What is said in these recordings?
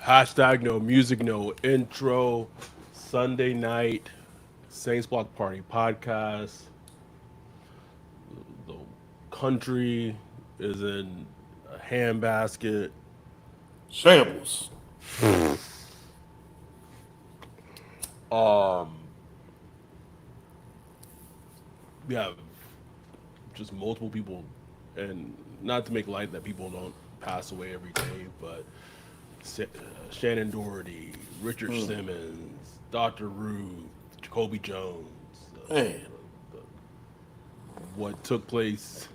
Hashtag no music, no intro. Sunday night Saints Block Party podcast. The country is in a handbasket. Shambles. Um, we have just multiple people, and not to make light that people don't pass away every day, but Shannon Doherty, Richard Simmons, Dr. Ruth, Jacoby Jones, Man. what took place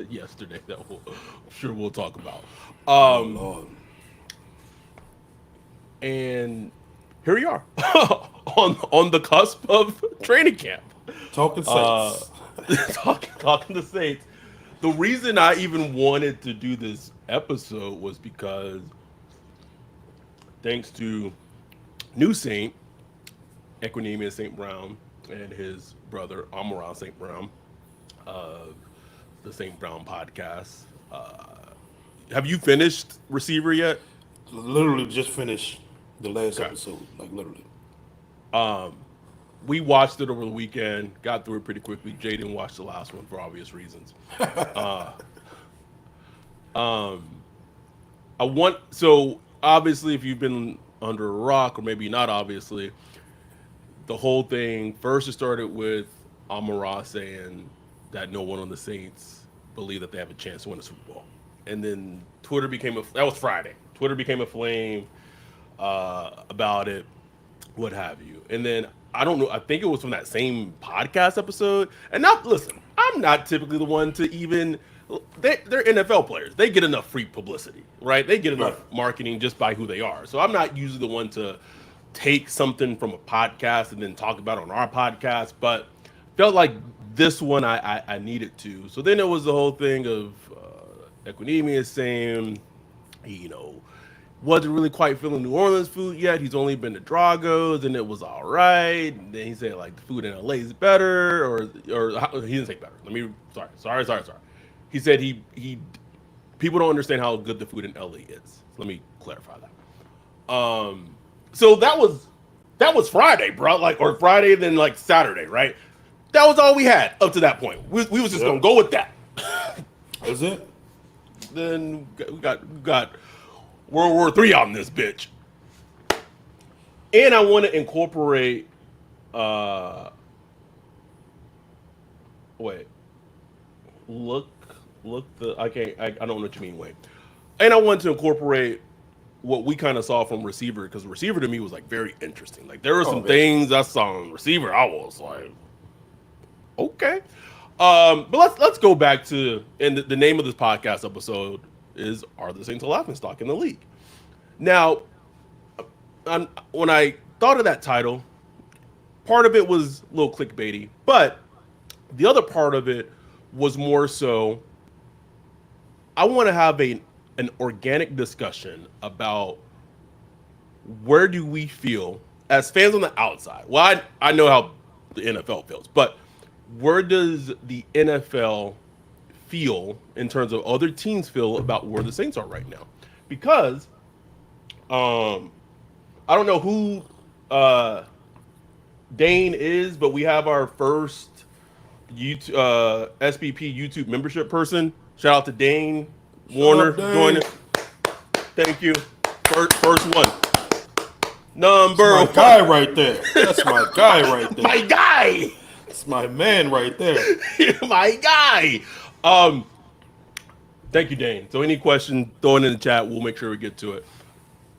yesterday that I'm sure we'll talk about. Oh, Um, Lord. and here we are on the cusp of training camp. Talking Uh, Saints. talking to Saints. The reason I even wanted to do this episode was because thanks to new Saint, Equinemius St. Brown, and his brother Amaral St. Brown, of the St. Brown podcast. Have you finished Receiver yet? Literally just finished the last Okay. episode. Like, literally. We watched it over the weekend, got through it pretty quickly. Jay didn't watch the last one for obvious reasons. I want so obviously if you've been under a rock or maybe not obviously, the whole thing first it started with Amon-Ra saying that no one on the Saints believe that they have a chance to win a Super Bowl. And then Twitter became that was Friday. Twitter became a flame about it, what have you. And then I don't know, I think it was from that same podcast episode. And now listen, I'm not typically the one to even they're NFL players. They get enough free publicity, right? They get Right. enough marketing just by who they are. So I'm not usually the one to take something from a podcast and then talk about it on our podcast, but felt like this one I needed to. So then it was the whole thing of Equinemius saying, you know, wasn't really quite feeling New Orleans food yet. He's only been to Drago's and it was all right. And then he said like the food in LA is better, or he didn't say better. Let me sorry. He said he people don't understand how good the food in LA is. Let me clarify that. So that was Friday, bro. Like or Friday, then like Saturday, right? That was all we had up to that point. We was just gonna Yep. go with that. That's it? Then we got World War III on this bitch. And I want to incorporate. Uh, wait, look, the I can't. I don't know what you mean. Wait, and I want to incorporate what we kind of saw from Receiver because Receiver to me was like very interesting. Like there were Oh, some man. things I saw on Receiver. I was like, okay. But let's go back to and the name of this podcast episode is "Are the Saints a Laughingstock in the League?" Now, when I thought of that title, part of it was a little clickbaity, but the other part of it was more so I want to have an organic discussion about where do we feel as fans on the outside. Well, I know how the NFL feels, but where does the NFL feel in terms of other teams feel about where the Saints are right now? Because um, I don't know who Dane is, but we have our first YouTube, SBP YouTube membership person. Shout out to Dane Shut Warner up, Dane. joining. Thank you. First one. That's Number my one. guy right there. That's my guy right there. My guy. That's my man right there. My guy. Um, Thank you, Dane. So any question, throw it in the chat. We'll make sure we get to it.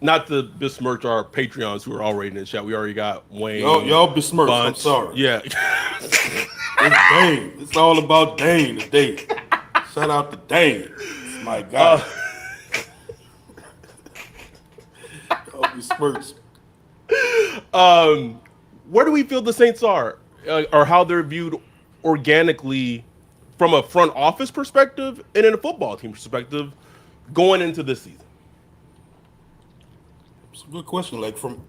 Not to besmirch our Patreons who are already in the chat. We already got Wayne. Y'all besmirched. I'm Bunch. sorry. Yeah. It's Dane. It's all about Dane today. Shout out to Dane. It's my guy. Y'all besmirched. Where do we feel the Saints are, or how they're viewed organically from a front office perspective and in a football team perspective going into this season? It's a good question. Like from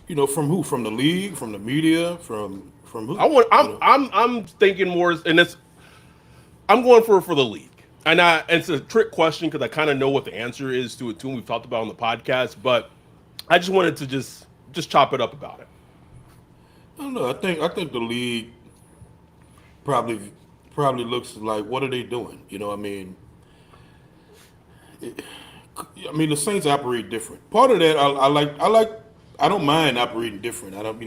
from who? From the league? From the media? From who? I'm thinking more, and I'm going for the league. And it's a trick question because I kind of know what the answer is to it too. And we've talked about it on the podcast, but I just wanted to just chop it up about it. I don't know. I think the league probably probably looks like, what are they doing? You know, I mean, the Saints operate different. Part of that, I don't mind operating different. I don't,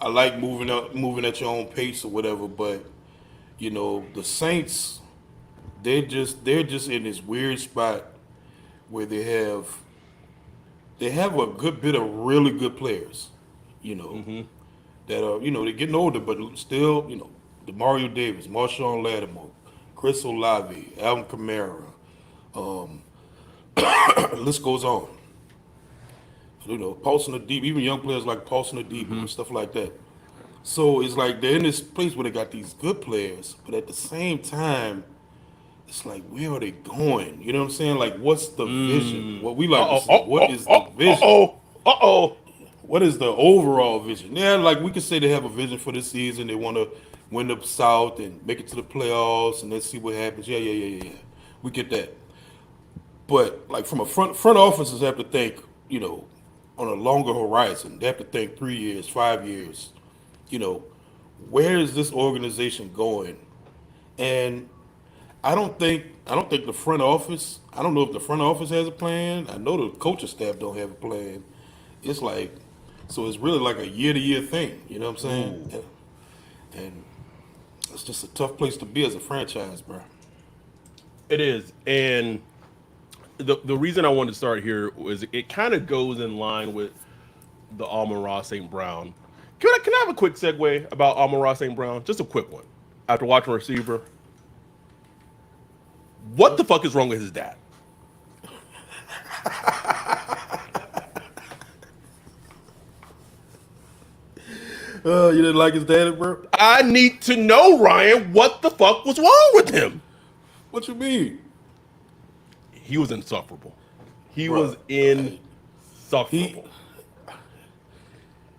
I like moving at your own pace or whatever. But the Saints, they're just in this weird spot where they have a good bit of really good players, you know, Mm-hmm. that are they're getting older, but still, Demario Davis, Marshawn Lattimore, Chris Olave, Alvin Kamara, um, list goes on. Paulson Adebo, even young players like Paulson Adebo Mm-hmm. and stuff like that. So it's like they're in this place where they got these good players, but at the same time, it's like, where are they going? You know what I'm saying? Like, what's the vision? Mm. What we Uh like to oh. say, Oh what oh is the oh. Uh vision? oh. Uh oh. What is the overall vision? Yeah, like we could say they have a vision for this season. They want to win the South and make it to the playoffs, and let's see what happens. Yeah. We get that. But like from a front offices have to think, on a longer horizon. They have to think 3 years, 5 years. You know, where is this organization going? And I don't think the front office. I don't know if the front office has a plan. I know the coaching staff don't have a plan. It's like, so it's really like a year to year thing. You know what I'm saying? Ooh. And it's just a tough place to be as a franchise, bro. It is, and the reason I wanted to start here was it kind of goes in line with the Amon-Ra St. Brown. Can I have a quick segue about Amon-Ra St. Brown? Just a quick one. After watching receiver, what the fuck is wrong with his dad? You didn't like his daddy, bro? I need to know, Ryan, what the fuck was wrong with him? What you mean, He was insufferable. He bro? was He insufferable.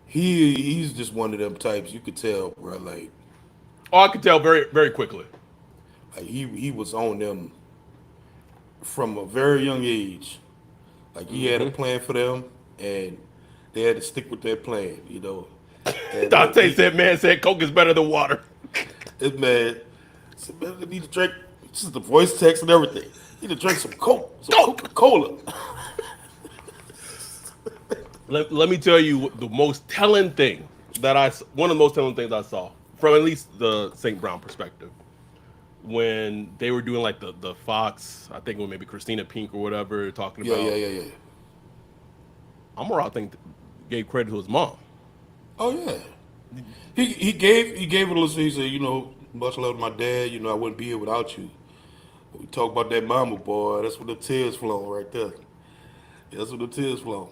he's just one of them types. You could tell, bro. Oh, I could tell very, very quickly. Like he was on them from a very young age. Like he had a Mm-hmm. plan for them, and they had to stick with that plan. And look, Dante said, man said Coke is better than water. this man said, man, I need to drink. This is the voice text and everything. Need to drink some Coke, some Coke! Coca-Cola. Let me tell you the most telling thing one of the most telling things I saw from at least the St. Brown perspective when they were doing like the Fox, I think it was maybe Christina Pink or whatever, talking Yeah, about yeah. Amara, I think gave credit to his mom. Oh yeah. He gave it a listen. He said, much love to my dad. I wouldn't be here without you. We talk about that mama, boy. That's when the tears flow right there. That's when the tears flow.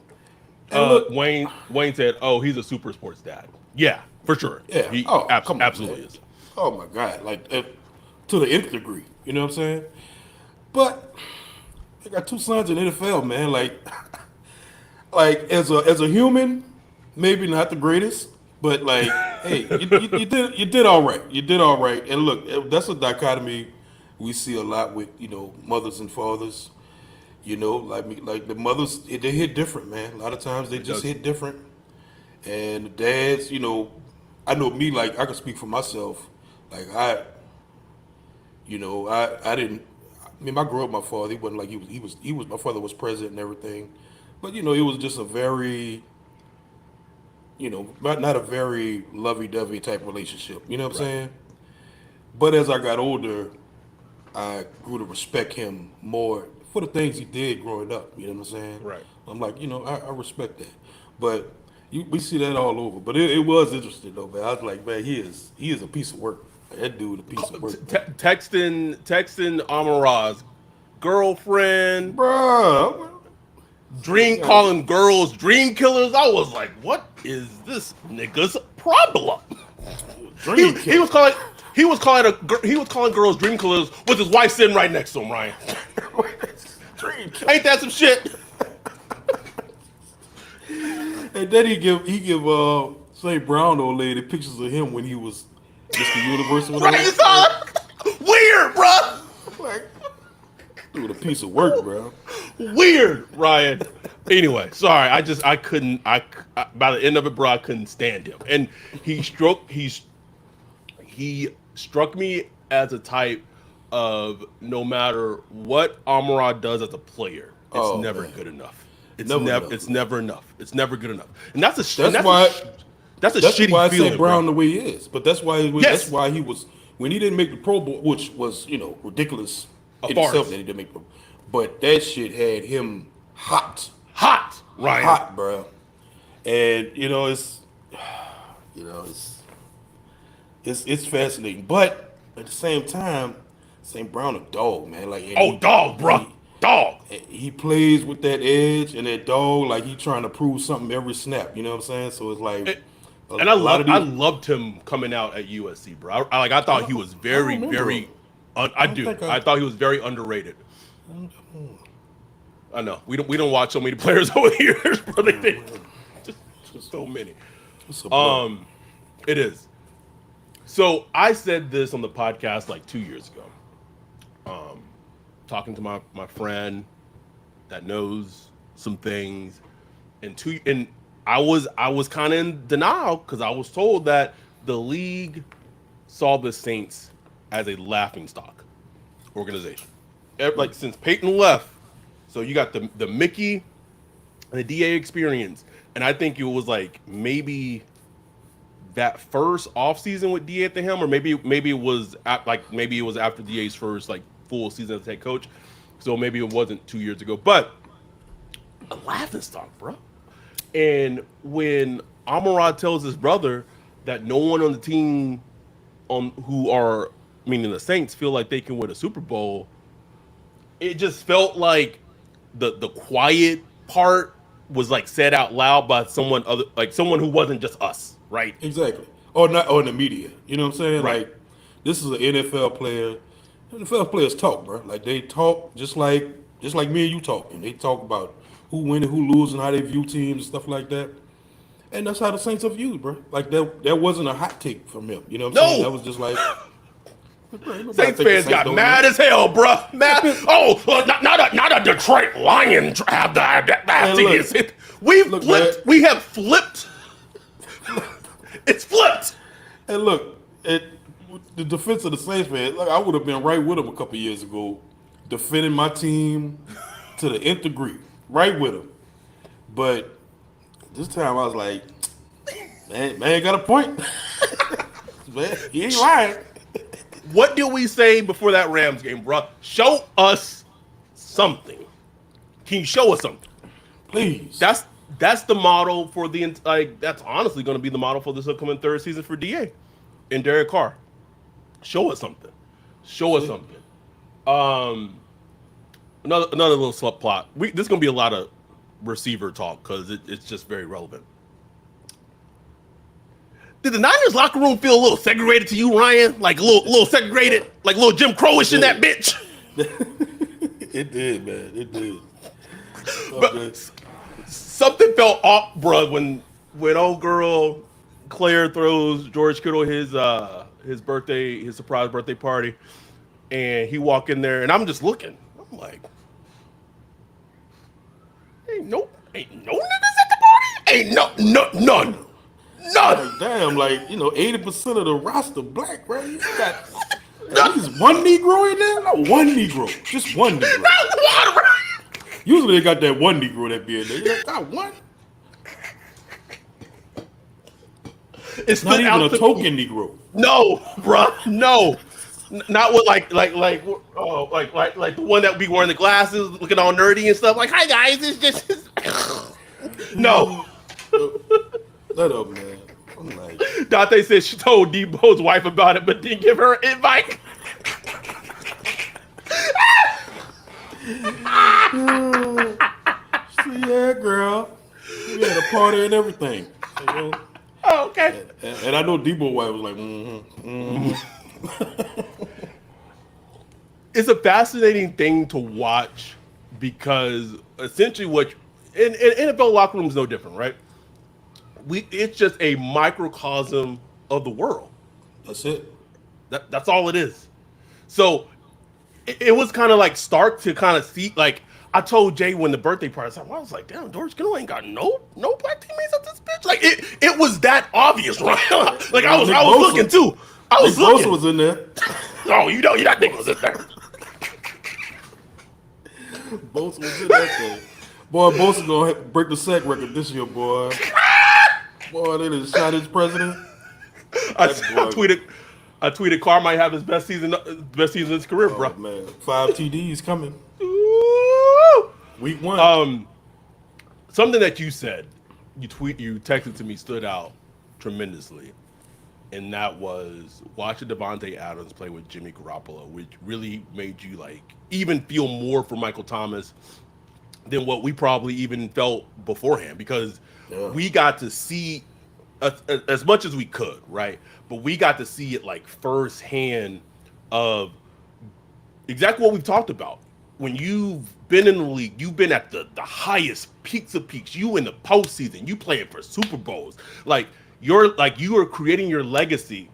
And look, Wayne said, "Oh, he's a super sports dad." Yeah, for sure. yeah. He Oh, come on, absolutely man. is. Oh my God, like to the nth degree. You know what I'm saying? But I got two sons in the NFL, man. Like as a human, maybe not the greatest, but like, hey, you did all right. You did all right. And look, that's a dichotomy we see a lot with mothers and fathers. Like the mothers, they hit different, man. A lot of times they It just does. hit different, and the dads, I know me. Like I can speak for myself. Like I didn't. I mean, I grew up with my father. He wasn't like he was. My father was president and everything, but it was just a very, not a very lovey-dovey type relationship. You know what I'm Right. saying? But as I got older, I grew to respect him more for the things he did growing up. You know what I'm saying? Right. I'm like, I respect that. But we see that all over. But it was interesting though, man. I was like, man, he is a piece of work. That dude a piece of work, man. Texting Amara's girlfriend, Bruh. calling girls dream killers. I was like, what is this nigga's problem? Dream He killer. was calling he was calling girls dream killers with his wife sitting right next to him. Ryan, Dream killer. ain't that some shit? And then he give St. Brown old lady pictures of him when he was Mr. Universe or whatever. Right? You saw it? Weird, bro. piece of work, bro. Weird, Ryan. Anyway, sorry. I couldn't. By the end of it, bro, I couldn't stand him. And he struck me as a type of no matter what Amara does as a player, it's Oh never man, good enough. never enough. It's never enough. It's never good enough. And that's a That's why. that's a That's shitty why I feeling, say Brown bro. the way he is. But that's why that's Yes, why he was when he didn't make the Pro Bowl, which was ridiculous a in itself farce. that he didn't make. But that shit had him hot, Hot, Ryan. hot, bro. And you know it's it's fascinating. But at the same time, St. Brown a dog, man. Like and Oh, dog, bro. Dog. he plays with that edge and that dog, like he trying to prove something every snap. You know what I'm saying? So it's like And a lot of I these. loved him coming out at USC, bro. I thought he was I don't very, remember very. him. I don't do. think I thought he was very underrated. I know we don't watch so many players over here, bro. Just so many. It's a blur. It is. So I said this on the podcast like 2 years ago. Talking to my friend that knows some things, and I was kind of in denial because I was told that the league saw the Saints as a laughingstock organization. Like since Peyton left, so you got the Mickey and the DA experience, and I think it was like maybe that first offseason with DA at the helm, or maybe it was maybe it was after DA's first like full season as head coach, so maybe it wasn't 2 years ago, but a laughingstock, bro. And when Amara tells his brother that no one on the team who are meaning the Saints feel like they can win a Super Bowl, it just felt like the quiet part was like said out loud by someone who wasn't just us, right? Exactly. Or not or in the media. You know what I'm saying? Right. Like this is an NFL player. NFL players talk, bro. Like they talk just like me and you talking. They talk about who winning, who losing, how they view teams and stuff like that. And that's how the Saints are viewed, bro. Like that wasn't a hot take from him. You know what I'm saying? That No, was just like nobody Saints think the fans Saints got don't mad win. as hell, bro. Mad. Oh, well, not a Detroit Lion have that. Man, look. We Look, flipped. man. We have flipped. It's flipped. And look, the defense of the Saints, man. Look, I would have been right with them a couple years ago, defending my team to the nth degree, right with them. But this time I was like, man got a point. Man, he ain't lying. What did we say before that Rams game, bro? Show us something. Can you show us something? Please. That's the model for that's honestly going to be the model for this upcoming third season for DA and Derek Carr. Show us something. Show us something. Another little subplot. This is going to be a lot of receiver talk because it's just very relevant. Did the Niners locker room feel a little segregated to you, Ryan? Like a little segregated, like a little Jim Crowish in that bitch? It did, man. It did. But something felt off, bro, when old girl Claire throws George Kittle his surprise birthday party, and he walk in there, and I'm just looking. I'm like, ain't no niggas at the party. Ain't none. Like, damn, 80% of the roster black, right? You got at least one Negro in there? Not one Negro. Just one Negro. Not one. Usually they got that one Negro that be in there. You got one? It's not even a token Negro. No, bruh, no. Not with like the one that be wearing the glasses, looking all nerdy and stuff. Like, hi guys, it's just no. Shut up, man. I'm like, Dante said she told Debo's wife about it, but didn't give her an invite. yeah, girl. We had a party and everything. You know? Oh, okay. And I know Debo wife was like, It's a fascinating thing to watch because essentially what in NFL locker room is no different, right? It's just a microcosm of the world. That's it. That's all it is. So it was kind of like stark to kind of see. Like I told Jay when the birthday party, I was like, damn, George Kittle ain't got no black teammates at this bitch. Like it was that obvious, right? Like I was looking too. I was looking. Bosa was in there. Oh, you know, that nigga was in there. Bosa was in that thing. Boy, Bosa gonna break the sack record this year, boy. Boy, they done shot his president. I tweeted Carr might have his best season of his career, bro. Man, 5 TDs coming. Ooh. Week 1. Something that you said, you texted to me, stood out tremendously, and that was watching Devontae Adams play with Jimmy Garoppolo, which really made you like even feel more for Michael Thomas than what we probably even felt beforehand, because we got to see as much as we could, right? But we got to see it like firsthand of exactly what we've talked about. When you've been in the league, you've been at the highest peaks of peaks. You in the postseason, you playing for Super Bowls. Like you are creating your legacy,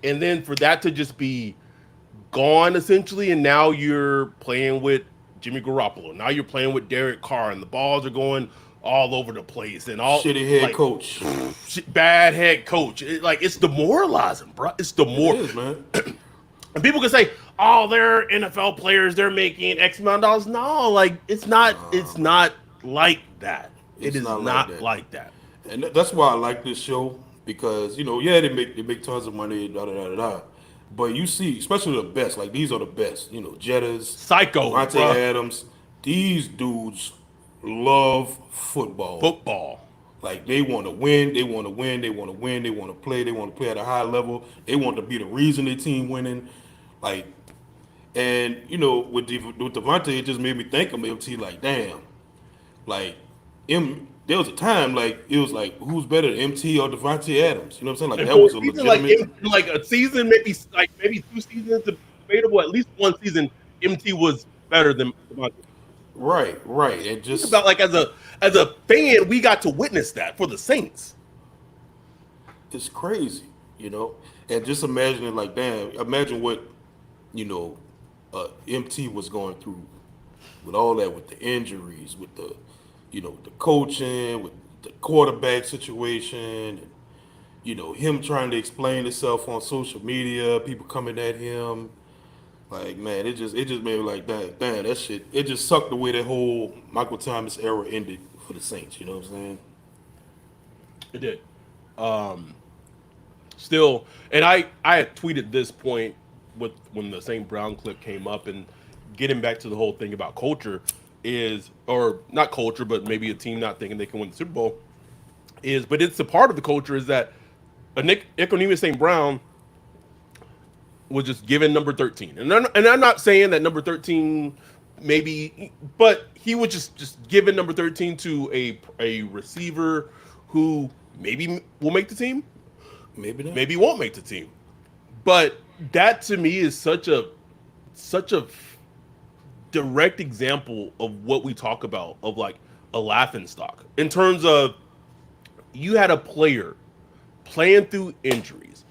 and then for that to just be gone essentially, and now you're playing with Jimmy Garoppolo. Now you're playing with Derek Carr, and the balls are going all over the place, and all shitty head coach, bad head coach. It's demoralizing, bro. It's demoralizing, man. And people can say, "Oh, they're NFL players. They're making X amount of dollars." No, like it's not. It's not like that. It is not like that. And that's why I like this show, because they make tons of money, da da da da da. But you see, especially the best, like these are the best. Jettas, Psycho, Devontae Adams. These dudes love football. Like they want to win. They want to win. They want to win. They want to play. They want to play at a high level. They want to be the reason their team winning. Like, and with Devontae, it just made me think of MT. Like, damn, like there was a time like it was like who's better, MT or Devontae Adams? You know what I'm saying? Like and that was a legitimate. like a season, maybe 2 seasons, debatable. At least 1 season, MT was better than Devontae. Right. And just about like as a fan, we got to witness that for the Saints. It's crazy, And just imagine like, damn, imagine what MT was going through with all that, with the injuries, with the the coaching, with the quarterback situation, and him trying to explain himself on social media, people coming at him. Like, man, it just made me like, damn, that shit. It just sucked away that whole Michael Thomas era ended for the Saints. You know what I'm saying? It did. Still, and I had tweeted this point when the St. Brown clip came up, and getting back to the whole thing about culture or not culture, but maybe a team not thinking they can win the Super Bowl but it's a part of the culture is that Equanimeous St. Brown was just given number 13. And I'm not saying that number 13 maybe, but he was just given number 13 to a receiver who maybe will make the team, maybe not, maybe won't make the team. But that to me is such a direct example of what we talk about, of like a laughingstock in terms of you had a player playing through injuries.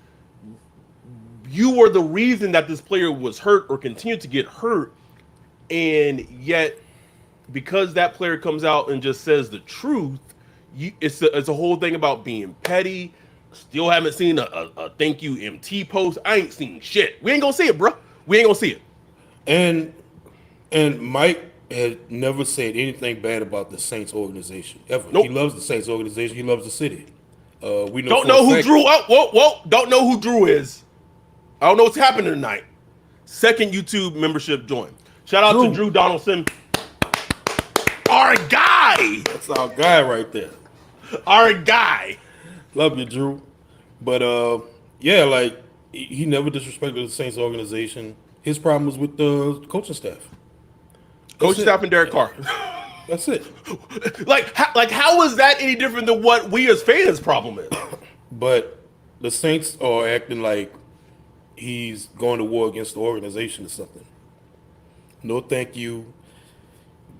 You were the reason that this player was hurt or continued to get hurt, and yet because that player comes out and just says the truth, it's a whole thing about being petty. Still haven't seen a thank you MT post. I ain't seen shit. We ain't gonna see it, bro. We ain't gonna see it. And Mike had never said anything bad about the Saints organization ever. Nope. He loves the Saints organization. He loves the city. We don't know who Drew. Whoa! Don't know who Drew is. I don't know what's happening tonight. Second YouTube membership join. Shout out to Drew Donaldson. Our guy. That's our guy right there. Our guy. Love you, Drew. But yeah, like he never disrespected the Saints organization. His problem was with the coaching staff. Coaching staff and Derek Carr. That's it. Like how is that any different than what we as fans' problem is? But the Saints are acting like he's going to war against the organization or something. No, thank you.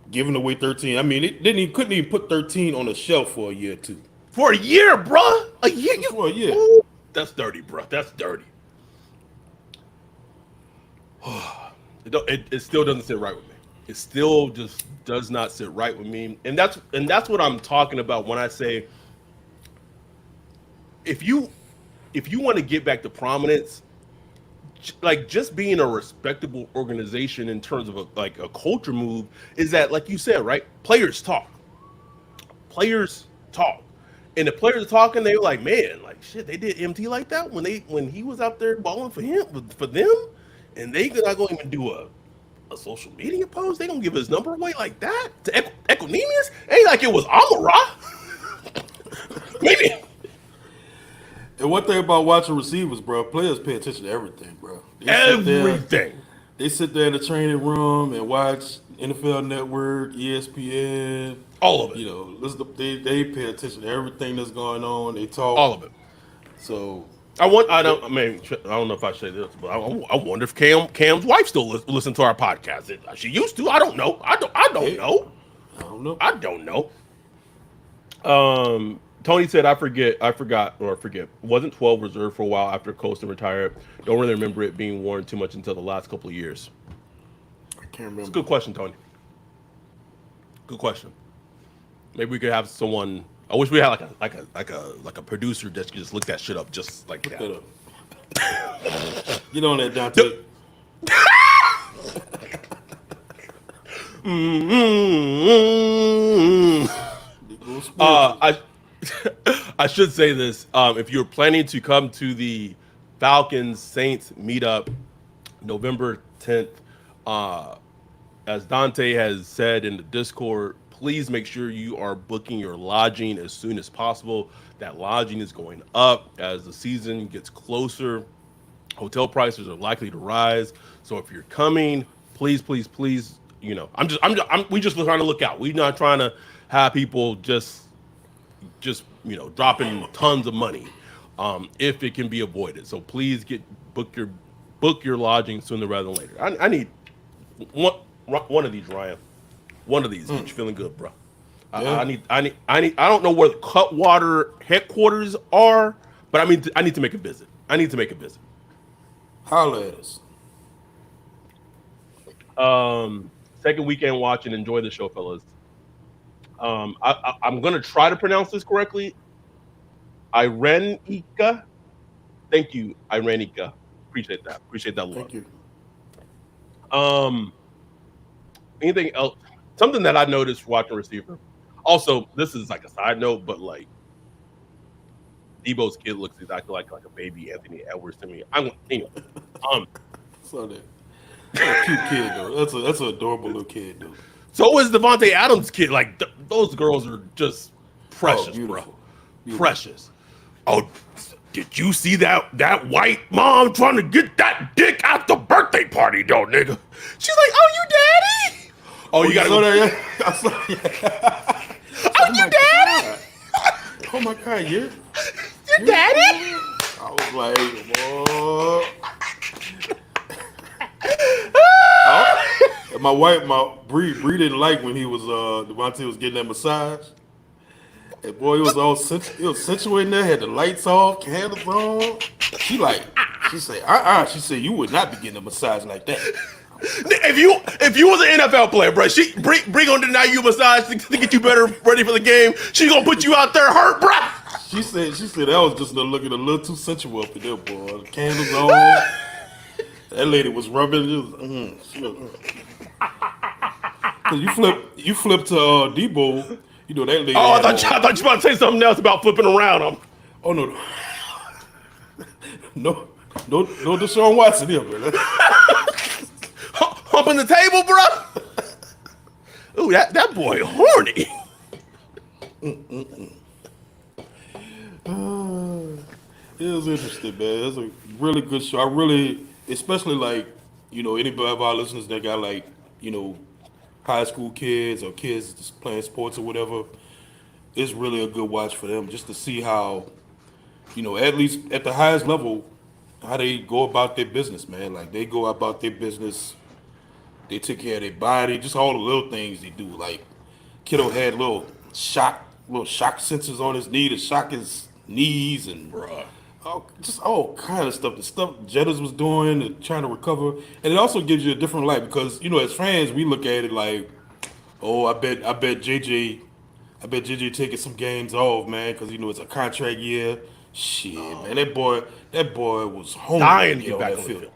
Giving away 13. I mean, he couldn't even put 13 on the shelf for a year or two. For a year, bruh. A year. For a year. Ooh, that's dirty, bruh. That's dirty. It still doesn't sit right with me. It still just does not sit right with me, and that's what I'm talking about when I say if you if you want to get back to prominence, like just being a respectable organization in terms of like a culture move is that like you said, right? Players talk, and the players are talking. They're like, man, like shit, they did MT like that when he was out there balling for them, and they not going to even do a social media post. They gonna give his number away like that to Equinemius? Ain't like it was Amara. Maybe And one thing about watching receivers, bro, players pay attention to everything, bro. everything, They sit there in the training room and watch NFL Network, ESPN. all of it, You know, they pay attention to everything that's going on. They talk. all of it. So, I don't. I mean, I don't know if I say this, but I wonder if Cam's wife still listen to our podcast. She used to. I don't know. I don't hey, know. I don't know. I don't know. Tony said, I forgot, or forget. Wasn't 12 reserved for a while after Colston retired? Don't really remember it being worn too much until the last couple of years. I can't It's a remember. good question, Tony. Good question. Maybe we could have someone. I wish we had like a producer that could just look that shit up just like Look that. that up. Get on that, Dante. Mm-hmm. Go spiritual. I I should say this. If you're planning to come to the Falcons Saints meetup November 10th, uh, as Dante has said in the Discord, please make sure you are booking your lodging as soon as possible. That lodging is going up as the season gets closer. Hotel prices are likely to rise. So if you're coming, please, please, please, we just trying to look out. We're not trying to have people just dropping tons of money if it can be avoided. So please book your lodging sooner rather than later. I need one one of these, Ryan. One of these. Get you feeling good, bro. Yeah. I don't know where the Cutwater headquarters are, but I need to make a visit. I need to make a visit. Holla at us. Second weekend watch and enjoy the show, fellas. I'm gonna try to pronounce this correctly. Irenica. Thank you, Irenica. Appreciate that. Appreciate that, Lord. Thank you. Um, anything else? Something that I noticed watching receiver. Also, this is like a side note, but like Debo's kid looks exactly like a baby Anthony Edwards to me. Anyway. Um, So that. That's a cute kid though. That's an adorable little kid though. so is Devontae Adams' kid. Like those girls are just Oh, precious, bro. beautiful. Beautiful. Precious. Oh, did you see that white mom trying to get that dick at the birthday party, though, nigga? She's like, "Oh, you daddy? Oh, you gotta saw go. that? Yeah. I saw that. Oh, you daddy? God. Oh my God, Your daddy? I was like, boy. And my Bree didn't like when he was Devontae was getting that massage. And boy, he was he was situating there, had the lights off, candles on. She said, She said, you would not be getting a massage like that. If you was an NFL player, bro, she bring on deny you a massage to get you better ready for the game. She gonna put you out there hurt, bro. She said that was just looking a little too sensual up in there, boy. The candles on. That lady was rubbing. Cause you flip to Debo. You know that lady. Oh, I thought you were about to say something else about flipping around. Oh no, no, Deshaun Watson here, man. Humping the table, bro. Ooh, that boy horny. It was interesting, man. It was a really good show. Especially like, anybody of our listeners that got like, high school kids or kids just playing sports or whatever. It's really a good watch for them just to see how, at least at the highest level, how they go about their business, man. Like they go about their business, they take care of their body, just all the little things they do. Like kiddo had little shock sensors on his knee to shock his knees and Bruh. just all kind of stuff. The stuff Jettas was doing and trying to recover, and it also gives you a different light because as fans we look at it like, oh, I bet JJ taking some games off, man, because it's a contract year. Shit, man, No, that boy was hungry to dying to get get on back that on the field, field.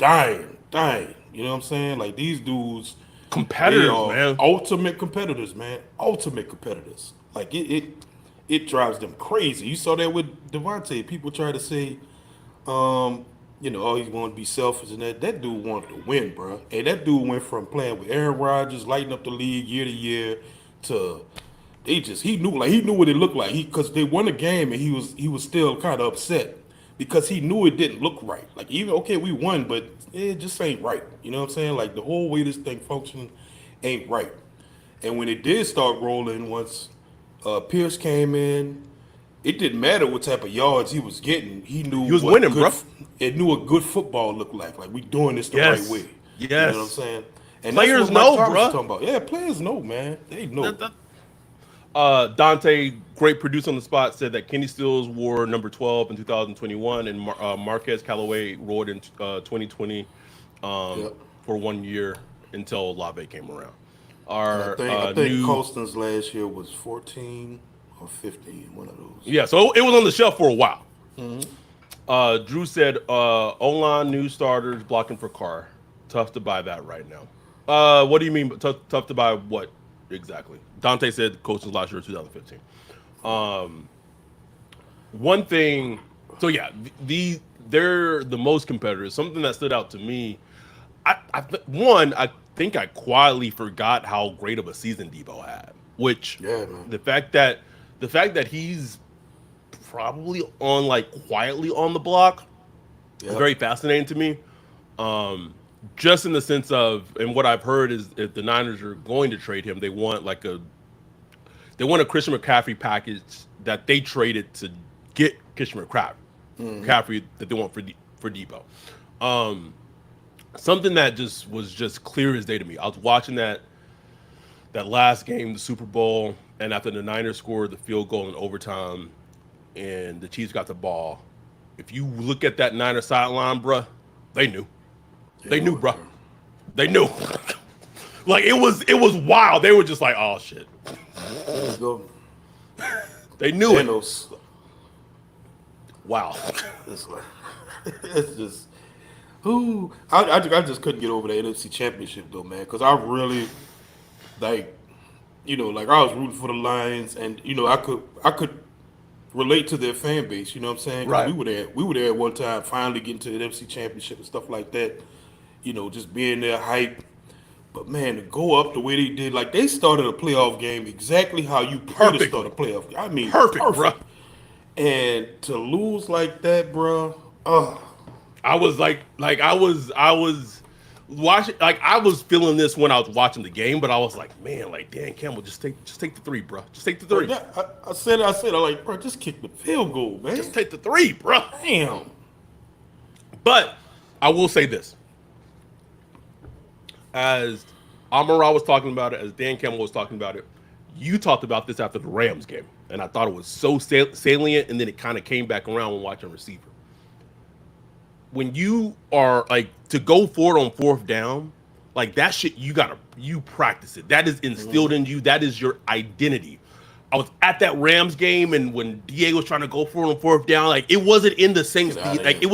dying. You know what I'm saying? Like these dudes, they Competitors, are man. ultimate competitors, man. Ultimate competitors. Like it drives them crazy. You saw that with Devontae. People try to say, oh, he's going to be selfish and that. That dude wanted to win, bro. And that dude went from playing with Aaron Rodgers, lighting up the league year to year, to he knew what it looked like. Because they won a game and he was still kind of upset because he knew it didn't look right. Like even okay, we won, but it just ain't right. You know what I'm saying? Like the whole way this thing functioning ain't right. And when it did start rolling, once Pierce came in, it didn't matter what type of yards he was getting. He knew He was winning, bro. it knew what good football looked like. Like we doing this the right Yes, way. You know what I'm yes. saying? And that's Players what Mike know, Thomas was bro. talking about. Yeah, players know, man. They know. Dante, great producer on the spot, said that Kenny Stills wore number 12 in 2021, and Marquez Callaway wore it in 2020 Yeah. for 1 year until Olave came around. And I Our think I think new, Colston's last year was 14 or 15, one of those. yeah, so it was on the shelf for a while. Drew said, O-line new starters blocking for Carr. Tough to buy that right now. What do you mean tough to buy what exactly? Dante said coaches last year, 2015. One thing, so yeah, they're the most competitors. Something that stood out to me, I think I quietly forgot how great of a season Debo had. Which Yeah, man. the fact that he's probably on like quietly on the block is Yep. very fascinating to me. Um, just in the sense of, and what I've heard is if the Niners are going to trade him, they want a Christian McCaffrey package that they traded to get Christian McCaffrey that they want for Debo. Um, Something that just was just clear as day to me. I was watching that last game, the Super Bowl, and after the Niners scored the field goal in overtime, and the Chiefs got the ball. If you look at that Niners sideline, bruh, they knew. They They knew knew, it, bruh. man. They knew. Like it was wild. They were just like, oh shit. There you go. They knew it. Thanos. Wow. It's like it's just who I just couldn't get over the NFC Championship though, man, because I really like like I was rooting for the Lions, and I could relate to their fan base. You know what I'm saying? Because Right. we were there at one time, finally getting to the NFC Championship and stuff like that. Just being there, hype. But man, to go up the way they did, like they started a playoff game exactly how you pray to start a Perfectly. playoff game. I mean, Perfect, bruh. perfect. And to lose like that, bro. Oh, I was watching, like I was feeling this when I was watching the game, but I was like, man, like Dan Campbell, just take the three, bro. Just take the three. yeah, I said, I like, bro, just kick the field goal, man. Just take the three, bro. Damn. But I will say this. As Amara was talking about it, as Dan Campbell was talking about it, you talked about this after the Rams game, and I thought it was so salient, and then it kind of came back around when watching receiver. When you are like to go for it on fourth down, like that shit, you practice it. That is instilled in you. That is your identity. I was at that Rams game, and when Diego was trying to go for it on fourth down, like it wasn't in the Saints. Get out of Like here. it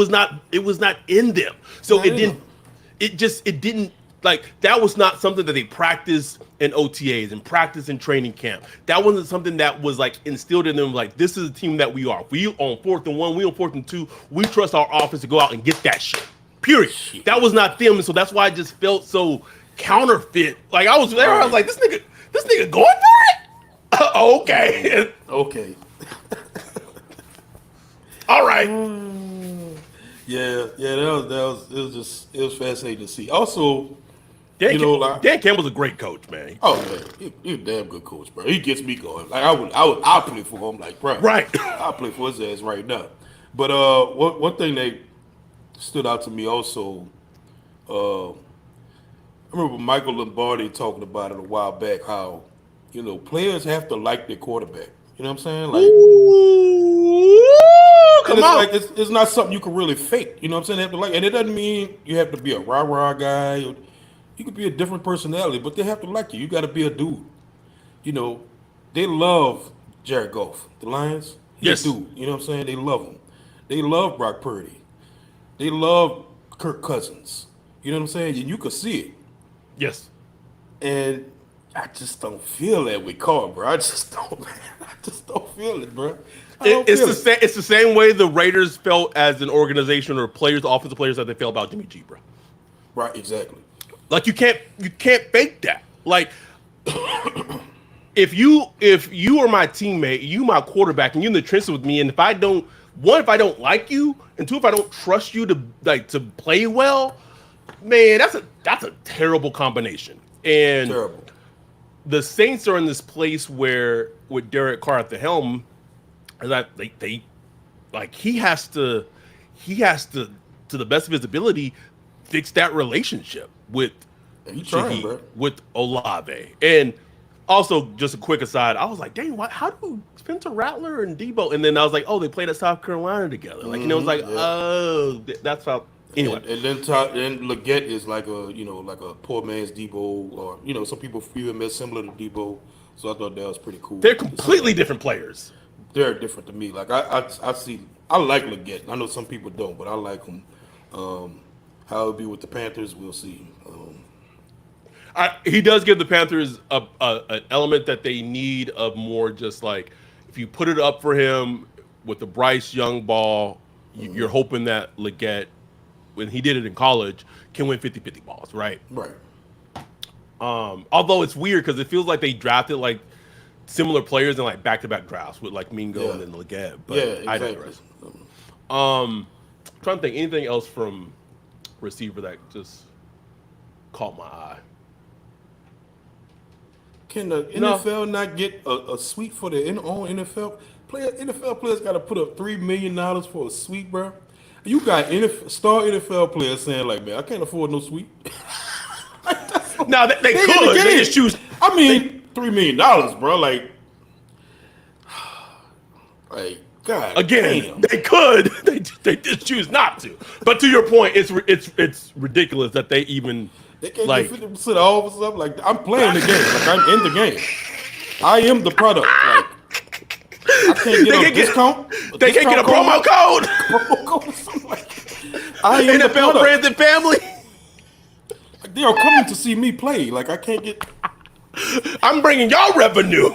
was not in them. So Not it in didn't. them. It didn't like that was not something that they practiced in OTAs and practiced in training camp. That wasn't something that was like instilled in them. Like this is the team that we are. We on 4th and 1. We on 4th and 2. We trust our offense to go out and get that shit. Period. Shit. That was not them, and so that's why I just felt so counterfeit. Like I was there, I was like, this nigga going for it. Okay, Okay. all right. Yeah, it was fascinating to see. Also, Dan, like, Dan Campbell's a great coach, man. oh man, he's a damn good coach, bro. He gets me going. Like I'll play for him, like, bro. Right. I'll play for his ass right now. But one thing that stood out to me also, I remember Michael Lombardi talking about it a while back. How players have to like their quarterback. You know what I'm saying? Like, Ooh, and come it's like out. it's not something you can really fake. You know what I'm saying? They have to like, and it doesn't mean you have to be a rah rah guy. You could be a different personality, but they have to like you. You got to be a dude. You know, they love Jared Goff, the Lions. He a Yes, dude. You know what I'm saying? They love him. They love Brock Purdy. They love Kirk Cousins. You know what I'm saying? And you could see it. yes. And I just don't feel that with Carr, bro. I just don't. Man. I just don't feel it, bro. I don't It's feel the it. same. It's the same way the Raiders felt as an organization, or players, offensive players, that they felt about Jimmy G, bro. Right, exactly. Like you can't fake that. Like if you are my teammate, you my quarterback, and you in the trenches with me, and if I don't like you, and two, if I don't trust you to play well, man, that's a terrible combination. And Terrible. the Saints are in this place where with Derek Carr at the helm, is that they like he has to to the best of his ability fix that relationship with And he trying, Shaheed, bro. with Olave. And also, just a quick aside, I was like, dang, how do Spencer Rattler and Debo? And then I was like, oh, they played at South Carolina together. Like, it was like, Yeah. oh, that's how. Anyway, And then Leggett is like a like a poor man's Debo, or some people view him as similar to Debo. So I thought that was pretty cool. they're to see completely that. different players. They're different to me. Like I see. I like Leggett. I know some people don't, but I like him. How it'll be with the Panthers, we'll see. He does give the Panthers an element that they need of more just like if you put it up for him with the Bryce Young ball, you're hoping that Leggett, when he did it in college, can win 50-50 balls, right? Right. Although it's weird because it feels like they drafted like similar players in like back-to-back drafts with like Mingo Yeah. and then Leggett. But Yeah. I Exactly. digress. Trying to think anything else from receiver that just caught my eye. Can the No. NFL not get a suite for their own NFL player? NFL players got to put up $3 million for a suite, bro. You got star NFL players saying like, man, I can't afford no suite. Now they They in the could. They game. just choose. I mean, $3 million, bro. Like, God, Again, damn. they could. They just choose not to. But to your point, it's ridiculous that they even They can't like. get 50% off or something. Like, I'm playing the game. Like, I'm in the game. I am the product. Like, I can't get a discount. They can't get a promo code. Promo code or something like that. I am the NFL product. friends and family. Like, they are coming to see me play. Like, I can't get. I'm bringing y'all revenue.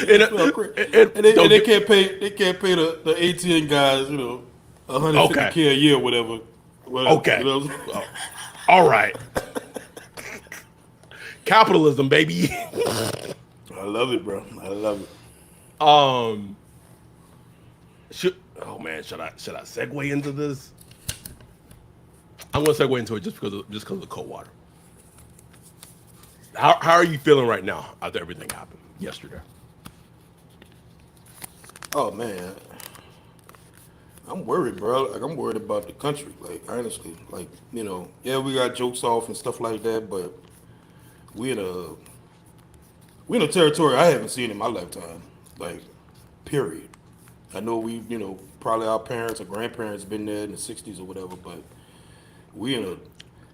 And They can't pay. They can't pay the ATN guys. $150K a year, whatever. Okay. You know? All right. Capitalism, baby. I love it, bro. I love it. Should I segue into this? I'm gonna segue into it just because of the cold water. How are you feeling right now after everything happened yesterday? Oh man, I'm worried, bro. Like, I'm worried about the country. Like, honestly, like, yeah, we got jokes off and stuff like that, but we in a territory I haven't seen in my lifetime. Like, period. I know probably our parents or grandparents been there in the '60s or whatever, but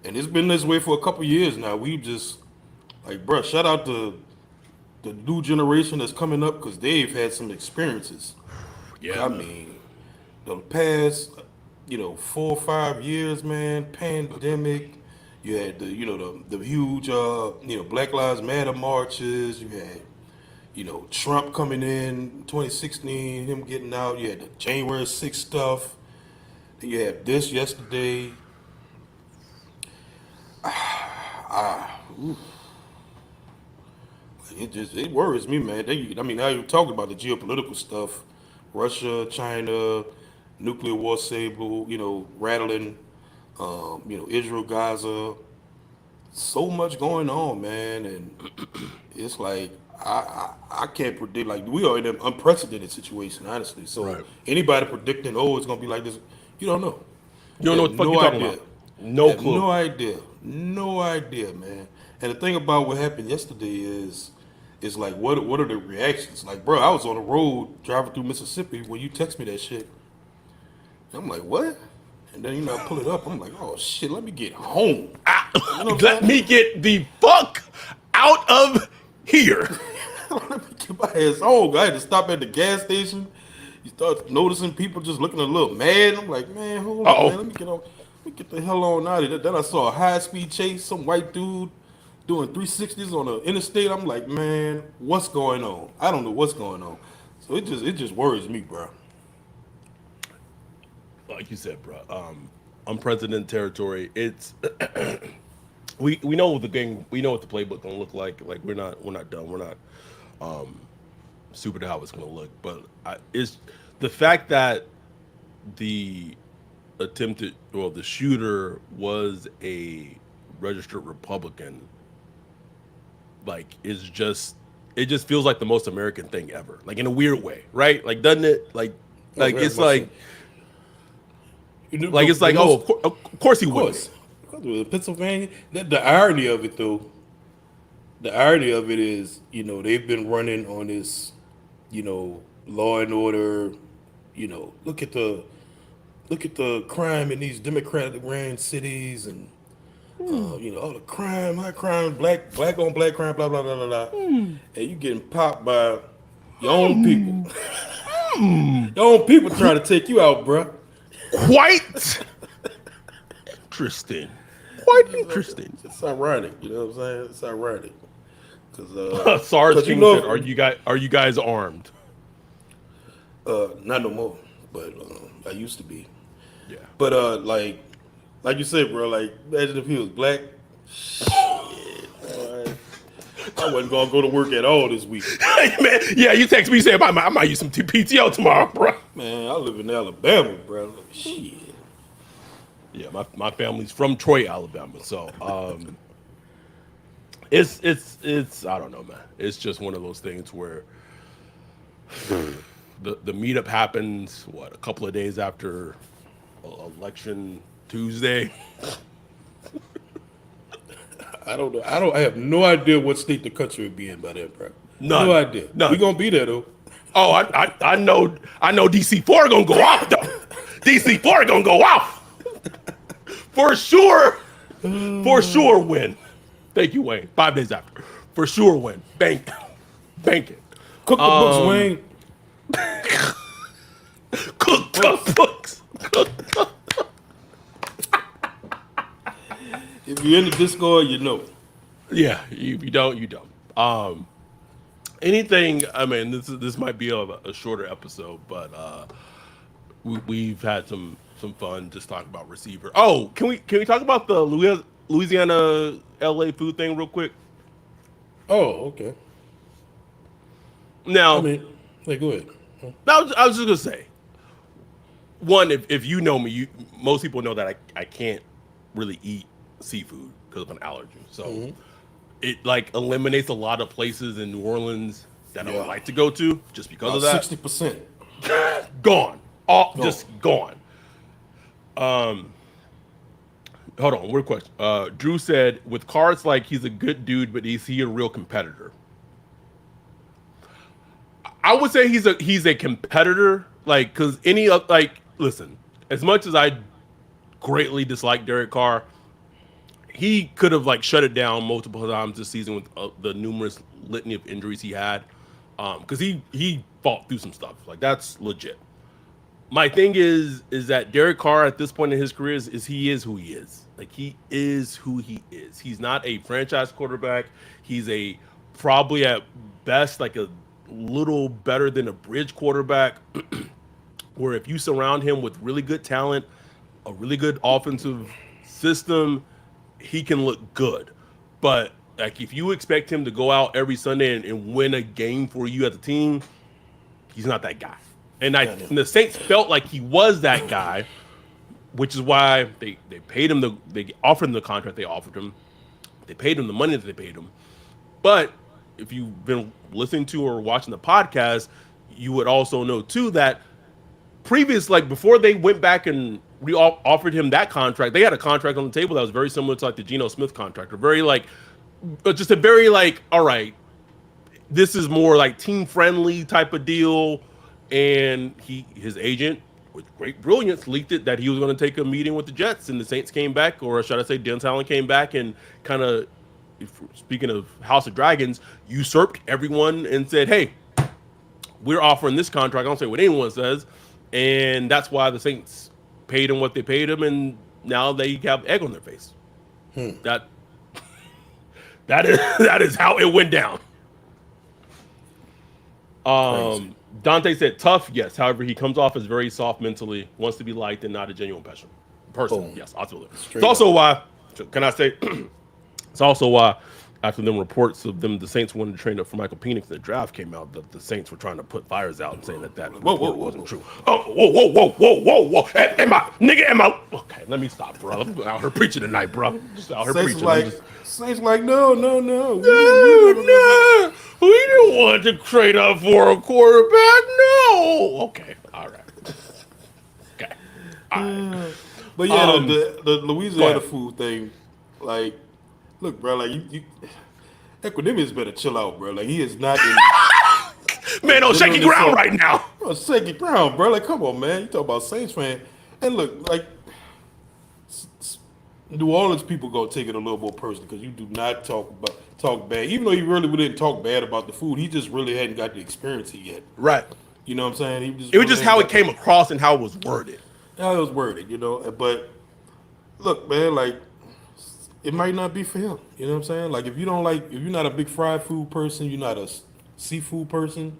and it's been this way for a couple years now. We just like, bro, shout out to the new generation that's coming up because they've had some experiences. Yeah, I mean, the past, 4 or 5 years, man, pandemic. You had the huge, Black Lives Matter marches. You had, Trump coming in 2016, him getting out. You had the January 6th stuff. Then you had this yesterday. It worries me, man. Now you're talking about the geopolitical stuff, Russia, China, nuclear war saber, rattling, Israel, Gaza. So much going on, man, and it's like I can't predict. Like, we are in an unprecedented situation, honestly. So Right. anybody predicting, it's gonna be like this, you don't know. you don't know what the fuck you're talking about. No Have clue. No idea, man. And the thing about what happened yesterday is, It's like, what are the reactions? Like, bro, I was on the road driving through Mississippi when you text me that shit. I'm like, what? And then I pull it up. I'm like, oh shit, let me get home. You know what Let I'm me get the fuck out of here. saying? Let me get my ass home. I had to stop at the gas station. You start noticing people just looking a little mad. I'm like, man, hold on, man. Uh-oh. Let me get on. Let me get the hell on out of there. Then I saw a high speed chase. Some white dude doing 360s on the interstate. I'm like, man, what's going on? I don't know what's going on. So it just worries me, bro. Like you said, bro, unprecedented territory. It's we know what the game, we know what the playbook gonna look like. Like we're not done. We're not super to how it's gonna look. But it's the fact that the attempted, well, the shooter was a registered Republican. Like is just, it just feels like the most American thing ever. Like in a weird way, right? Like doesn't it? Oh, Like very it's much so. like. Like it's like, oh, of course he Of would. course. Pennsylvania. The irony of it, though, the irony of it is, they've been running on this, law and order. Look at the crime in these Democratic ran cities, and all the crime, high crime, black on black crime, blah blah blah blah blah. And you getting popped by your own people. Your own people trying to take you out, bruh. Quite interesting. Quite interesting. It's ironic, you know what I'm saying? It's ironic. Cause, Sarge 'cause King said, "Are you guys armed?" not no more, but I used to be. Yeah. But like you said, bro, like imagine if he was black. Shit, boy. I wasn't gonna go to work at all this week. Man, yeah, you text me saying I might use some PTO tomorrow, bro. Man, I live in Alabama, bro. Like, shit. Yeah, my family's from Troy, Alabama, so it's I don't know, man. It's just one of those things where the meetup happens a couple of days after election Tuesday. I don't know. I have no idea what state the country would be in by then, bro. None. No idea. None. We gonna be there though. Oh, I know DC4 gonna go off though. DC4 gonna go off for sure. For sure win. Thank you, Wayne. 5 days after, for sure win. Bank it. Cook the books, Wayne. Cook the books. If you're in the Discord, you know. Yeah, you don't, you don't. Anything? I mean, this might be a shorter episode, but we've had some fun just talking about receiver. Oh, can we talk about the Louisiana LA food thing real quick? Oh, okay. Now, Go ahead. I was just gonna say, one, if you know me, most people know that I can't really eat seafood because of an allergy. So it like eliminates a lot of places in New Orleans that I would like to go to just because of that. 60%. Gone. All just gone. Hold on, weird question. Drew said, with cards like he's a good dude, but is he a real competitor? I would say he's a competitor, like, because listen, as much as I greatly dislike Derek Carr, he could have like shut it down multiple times this season with the numerous litany of injuries he had, because he fought through some stuff, like that's legit. My thing is that Derek Carr at this point in his career is he is who he is. Like he is who he is. He's not a franchise quarterback. He's a probably at best like a little better than a bridge quarterback, where if you surround him with really good talent, a really good offensive system, he can look good. But like if you expect him to go out every Sunday and win a game for you as a team, he's not that guy. And and the Saints felt like he was that guy, which is why they paid him they offered him the contract they offered him. They paid him the money that they paid him. But if you've been listening to or watching the podcast, you would also know too that before they went back and offered him that contract, they had a contract on the table that was very similar to like the Geno Smith contract, or very like, just a very like, all right, this is more like team friendly type of deal. And his agent, with great brilliance, leaked it that he was going to take a meeting with the Jets, and the Saints came back, or should I say, Dennis Allen came back and kind of, speaking of House of Dragons, usurped everyone and said, "Hey, we're offering this contract." I don't say what anyone says, and that's why the Saints paid him what they paid him, and now they have egg on their face. That that is how it went down. Crazy. Dante said tough, yes. However, he comes off as very soft mentally, wants to be liked, and not a genuine person. Boom. Yes, absolutely. Straight It's also up. why, can I say, it's also why after them reports of them, the Saints wanted to trade up for Michael Penix in the draft came out, that the Saints were trying to put fires out and saying that report wasn't true. Oh, whoa. Am I? Okay, let me stop, bro. I'm out here preaching tonight, bro. Just out here preaching. Saints like, no. No, we didn't want to trade up for a quarterback. No. Okay. All right. Okay. All right. But yeah, the Go Louisiana ahead. food thing, like, look, bro, like you Equanimous better chill out, bro. Like he is not in Man, on shaky literally ground so- right now. shaky ground, bro. Like, come on, man. You talk about Saints fan, and look, like New Orleans people gonna take it a little more personally because you do not talk bad. Even though he really didn't talk bad about the food, he just really hadn't got the experience yet. Right. You know what I'm saying? It was really just hadn't how got it came across and how it was worded. how it was worded, you know. But look, man, like it might not be for him. You know what I'm saying? Like if you're not a big fried food person, you're not a seafood person,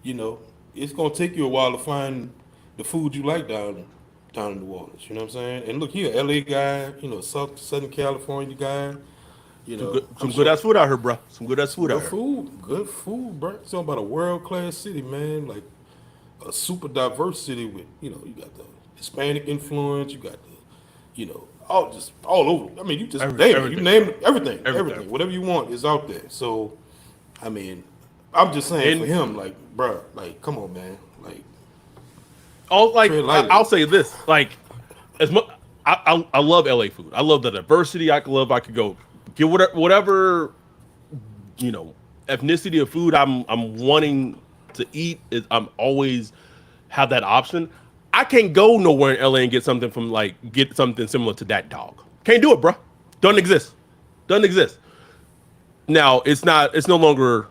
you know, it's gonna take you a while to find the food you like down in New Orleans. You know what I'm saying? And look, he a LA guy, you know, Southern California guy. You know, Some good ass food out here, bro. Some good ass food out good food, bro. It's talking about a world class city, man. Like a super diverse city with, you know, you got the Hispanic influence, you got the, you know, all over. I mean, you just name it. everything. You name everything, Everything. everything, whatever you want is out there. So, I mean, I'm just saying And- for him, like, bro, like, come on, man, like, All like Tread lightly. I'll say this, like as much I love LA food. I love the diversity. I could go get whatever you know ethnicity of food I'm wanting to eat. Is I'm always have that option. I can't go nowhere in LA and get something similar to that dog. Can't do it, bro. Doesn't exist. Doesn't exist. Now it's no longer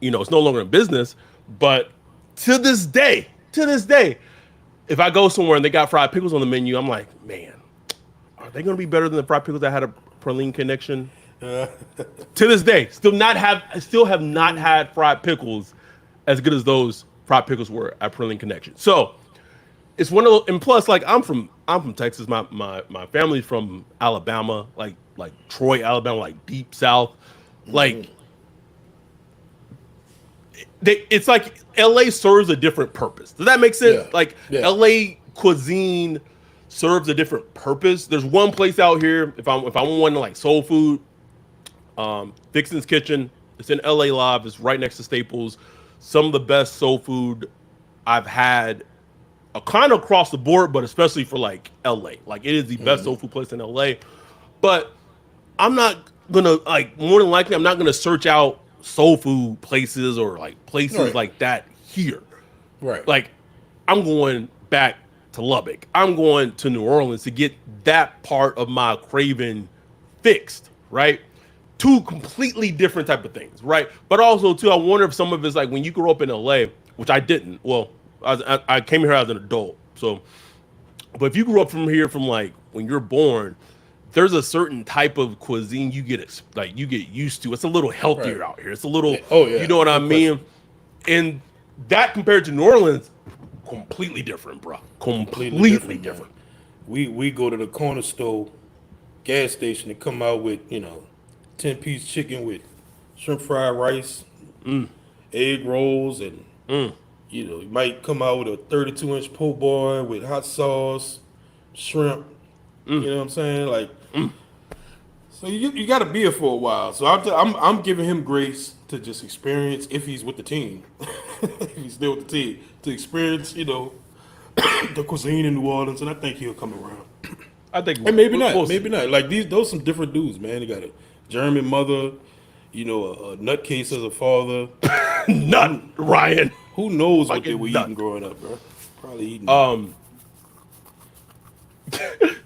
it's no longer in business, but to this day, if I go somewhere and they got fried pickles on the menu, I'm like, man, are they going to be better than the fried pickles that had a praline connection? To this day, still have not had fried pickles as good as those fried pickles were at praline connection. So it's one of those, and plus, like I'm from Texas. My family's from Alabama, like Troy, Alabama, like deep South, like. It's like LA serves a different purpose. Does that make sense? Yeah. Like Yeah. LA cuisine serves a different purpose. There's one place out here, if I'm wanting like soul food, Dixon's Kitchen. It's in LA Live. It's right next to Staples. Some of the best soul food I've had, kind of across the board, but especially for like LA. Like it is the best soul food place in LA. But I'm not gonna more than likely I'm not gonna search out soul food places or like places Right. like that here. right, Like I'm going back to Lubbock. I'm going to New Orleans to get that part of my craving fixed, right? Two completely different type of things, right? But also too, I wonder if some of it's like when you grew up in LA, which I didn't. Well, I came here as an adult, so. But if you grew up from like when you're born, there's a certain type of cuisine you get used to. It's a little healthier Right. out here. It's a little, Oh, yeah. you know what I No mean? And that compared to New Orleans, completely different, bro. Completely different. We go to the corner store, gas station, and come out with 10-piece chicken with shrimp fried rice, egg rolls, and you might come out with a 32-inch po' boy with hot sauce, shrimp. You know what I'm saying? Like, so you got to be here for a while. So I'm giving him grace to just experience if he's with the team, if he's still with the team, to experience the cuisine in New Orleans, and I think he'll come around. I think, And maybe we'll not, see. maybe not. Like those some different dudes, man. They got a German mother, a nutcase as a father. Nut, Who, Ryan. who knows what they were Fucking nut. eating growing up, bro? Probably eating. Um,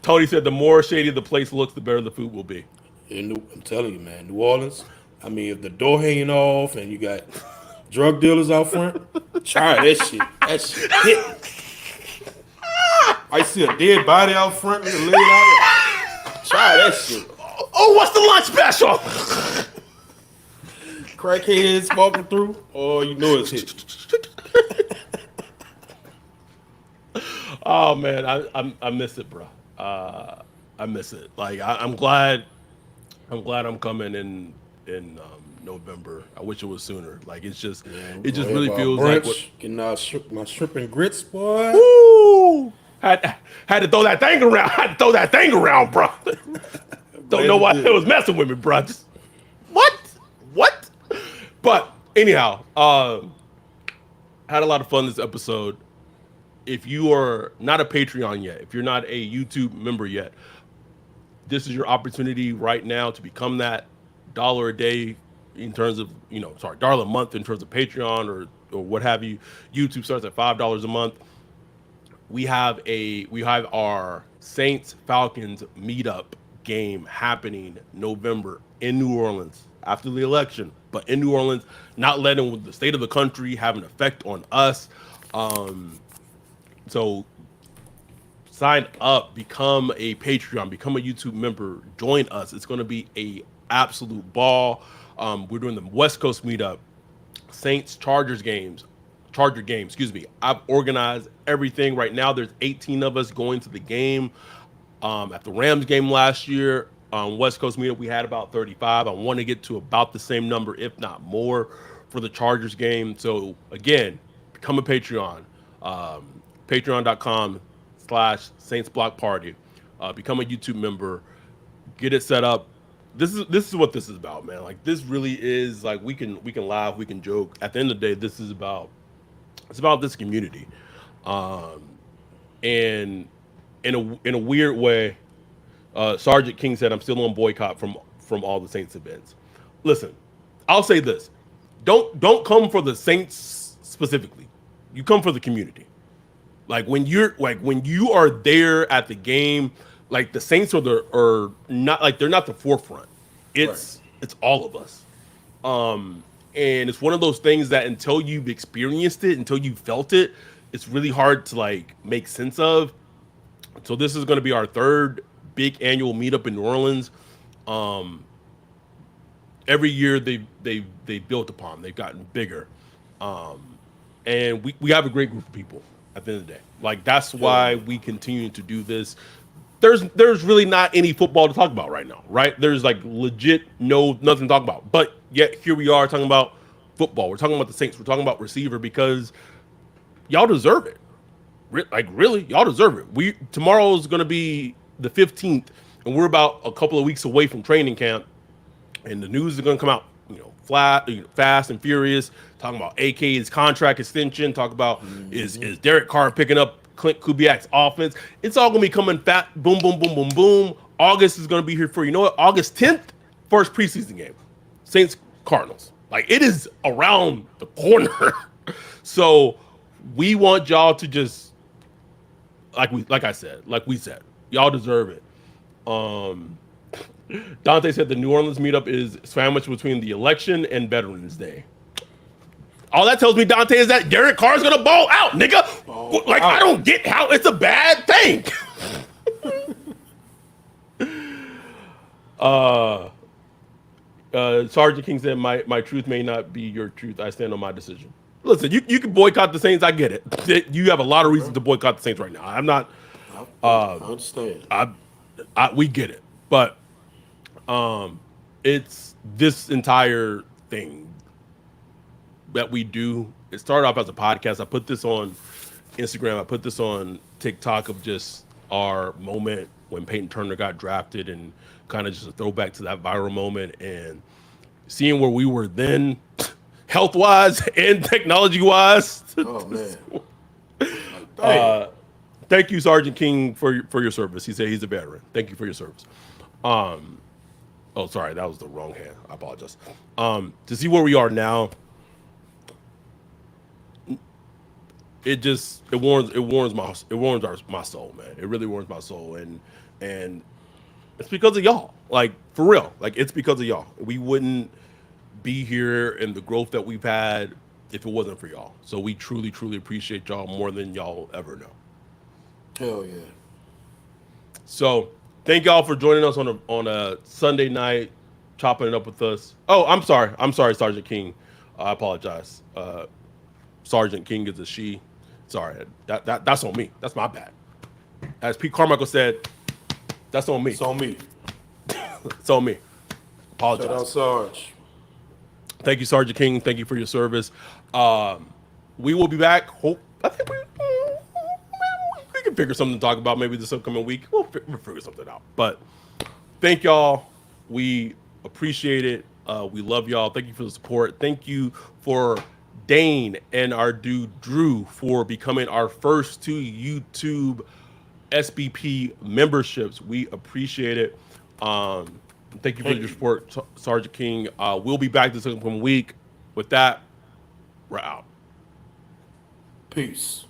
Tony said the more shady the place looks, the better the food will be. I'm telling you, man, New Orleans. I mean, if the door hanging off and you got drug dealers out front, try that shit. That shit hitting. I see a dead body out front with a laid out. Try that shit. Oh, what's the lunch special? Crackheads walking through. Oh, you know it's hitting. Oh man, I miss it, bro. I miss it. Like I'm glad. I'm coming in November. I wish it was sooner. Like Man, it we just gonna really have our feels like what. brunch, getting my shrimp and grits, boy. Woo! Had to throw that thing around. Had to throw that thing around, bro. Don't know why it was messing with me, bro. Just, what? But anyhow, had a lot of fun this episode. If you are not a Patreon yet, if you're not a YouTube member yet, this is your opportunity right now to become that $1 a day in terms of, $1 a month in terms of Patreon or what have you. YouTube starts at $5 a month. We have our Saints Falcons meetup game happening November in New Orleans after the election, but in New Orleans, not letting the state of the country have an effect on us. So sign up, become a Patreon, become a YouTube member, join us. It's going to be a absolute ball. We're doing the West Coast meetup, Saints Charger game. Excuse me. I've organized everything. Right now, there's 18 of us going to the game. At the Rams game last year, West Coast meetup, we had about 35. I want to get to about the same number, if not more, for the Chargers game. So again, become a Patreon. Patreon.com/Saints Block Party. Become a YouTube member. Get it set up. This is what this is about, man. Like this really is like we can laugh, we can joke. At the end of the day, it's about this community. And in a weird way, Sergeant King said, "I'm still on boycott from all the Saints events." Listen, I'll say this: don't come for the Saints specifically. You come for the community. Like when you are there at the game, like the Saints are not like they're not the forefront. It's all of us. And it's one of those things that until you've experienced it, until you felt it, it's really hard to like make sense of. So this is going to be our third big annual meetup in New Orleans. Every year they built upon, they've gotten bigger, and we have a great group of people. At the end of the day, like that's why we continue to do this. There's really not any football to talk about right now, right? There's like legit nothing to talk about, but yet here we are talking about football. We're talking about the Saints. We're talking about receiver because y'all deserve it. Like really, y'all deserve it. Tomorrow is going to be the 15th, and we're about a couple of weeks away from training camp, and the news is going to come out, fast and furious. Talking about AK's contract extension. Talk about is Derek Carr picking up Clint Kubiak's offense. It's all going to be coming fat. Boom, boom, boom, boom, boom. August is going to be here for August 10th, first preseason game, Saints Cardinals. Like it is around the corner. So we want y'all to just like we said, y'all deserve it. Dante said the New Orleans meetup is sandwiched between the election and Veterans Day. All that tells me, Dante, is that Derek Carr's gonna ball out, nigga. I don't get how it's a bad thing. Sergeant King said, my truth may not be your truth. I stand on my decision. Listen, you can boycott the Saints. I get it. You have a lot of reasons to boycott the Saints right now. I'm not. I understand. We get it, but it's this entire thing that we do. It started off as a podcast. I put this on Instagram. I put this on TikTok of just our moment when Peyton Turner got drafted and kind of just a throwback to that viral moment and seeing where we were then health-wise and technology-wise. Oh, man. Thank you, Sergeant King, for your service. He said he's a veteran. Thank you for your service. Oh, sorry, that was the wrong hand. I apologize. To see where we are now, it warms my soul, man. It really warms my soul, and it's because of y'all. Like for real, like it's because of y'all. We wouldn't be here and the growth that we've had if it wasn't for y'all. So we truly, truly appreciate y'all more than y'all ever know. Hell yeah. So thank y'all for joining us on a Sunday night, chopping it up with us. Oh, I'm sorry, Sergeant King. I apologize. Sergeant King is a she. Sorry, that's on me. That's my bad. As Pete Carmichael said, that's on me. It's on me. It's on me. Shout out Apologize. Sarge. Thank you, Sergeant King. Thank you for your service. We will be back. I think we can figure something to talk about maybe this upcoming week. We'll figure something out. But thank y'all. We appreciate it. We love y'all. Thank you for the support. Thank you for Dane and our dude Drew for becoming our first two YouTube SBP memberships. We appreciate it. Thank you for Thank your you. support, Sergeant King. We'll be back this upcoming week. With that, we're out. Peace.